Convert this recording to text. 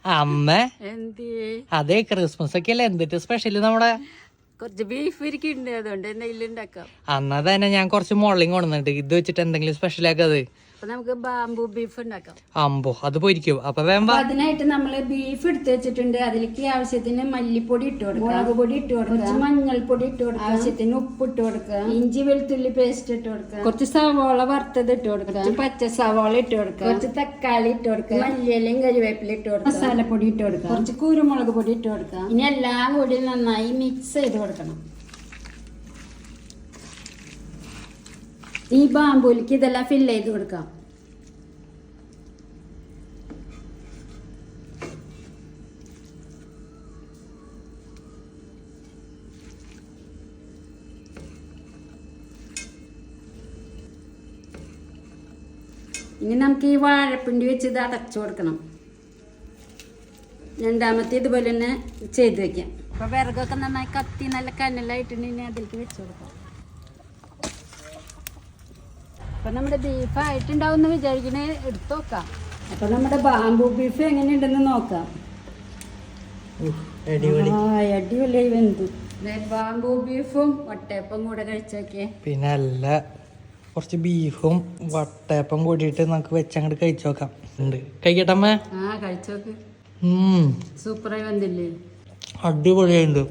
അമ്മ അതെ ക്രിസ്മസ് ഒക്കെ അല്ലേ, എന്തിട്ട് സ്പെഷ്യല് നമ്മുടെ കുറച്ച് ബീഫ് ഇരിക്കുന്നുണ്ട്, അതുകൊണ്ട് എന്തെങ്കിലും ഉണ്ടാക്കാം. അന്നാ തന്നെ ഞാൻ കുറച്ച് മോളിങ് കൊണ്ടുവന്നിട്ട് ഇത് വെച്ചിട്ട് എന്തെങ്കിലും സ്പെഷ്യൽ ആക്കാത്. അപ്പൊ നമുക്ക് ബാമ്പു ബീഫ് ഉണ്ടാക്കാം. അമ്പോ അത് പൊരിക്കും. അപ്പൊ വേമ്പ അതിനായിട്ട് നമ്മള് ബീഫ് എടുത്ത് വെച്ചിട്ടുണ്ട്. അതിലേക്ക് ആവശ്യത്തിന് മല്ലിപ്പൊടി ഇട്ട് കൊടുക്കുക, മുളക് പൊടി ഇട്ട് കൊടുക്കുക, മഞ്ഞൾപ്പൊടി ഇട്ട് കൊടുക്കുക, ആവശ്യത്തിന് ഉപ്പ് ഇട്ട് കൊടുക്കുക, ഇഞ്ചി വെളുത്തുള്ളി പേസ്റ്റ് ഇട്ട് കൊടുക്കുക, കുറച്ച് സവോള വറുത്തത് ഇട്ട് കൊടുക്കുക, കുറച്ച് പച്ച സവോള ഇട്ട് കൊടുക്കുക, കുറച്ച് തക്കാളി ഇട്ട് കൊടുക്കുക, മല്ലിയിലയും കരിവേപ്പില ഇട്ട് കൊടുക്കുക, മസാലപ്പൊടി ഇട്ട് കൊടുക്കുക, കുറച്ച് കുരുമുളക് പൊടി ഇട്ട് കൊടുക്കുക. ഇനി എല്ലാം കൂടി നന്നായി മിക്സ് ചെയ്ത് കൊടുക്കണം. ഈ ബാമ്പൂലിക്ക് ഇതെല്ലാം ഫില്ല് ചെയ്ത് കൊടുക്കാം. ഇനി നമുക്ക് ഈ വാഴപ്പിണ്ടി വെച്ച് ഇത് അടച്ചു കൊടുക്കണം. രണ്ടാമത്തെ ഇതുപോലെ തന്നെ ചെയ്ത് വെക്കാം. അപ്പൊ വിറകൊക്കെ നന്നായി കത്തി നല്ല കനലായിട്ടുണ്ടെങ്കിൽ അതിലേക്ക് വെച്ച് കൊടുക്കാം. അപ്പൊ നമ്മുടെ ബീഫ് ആയിട്ടുണ്ടാവും എന്ന് വിചാരിക്കണേ, എടുത്തു നോക്കാം. അപ്പൊ നമ്മുടെ ബാമ്പു ബീഫ് എങ്ങനെയുണ്ടെന്ന് നോക്കാം. അടിപൊളി വെന്തു. ബാമ്പു ബീഫും വട്ടയപ്പം കൂടെ കഴിച്ചോക്കെ. പിന്നെ അല്ല, കുറച്ച് ബീഫും വട്ടയപ്പം കൂടിയിട്ട് നമുക്ക് വെച്ചങ്ങോട്ട് കഴിച്ചു നോക്കാം. ഉണ്ട് കഴിക്കട്ടമ്മ? കഴിച്ചോക്ക്. സൂപ്പറായി വന്നില്ലേ? അടിപൊളിയായിട്ടുണ്ട്.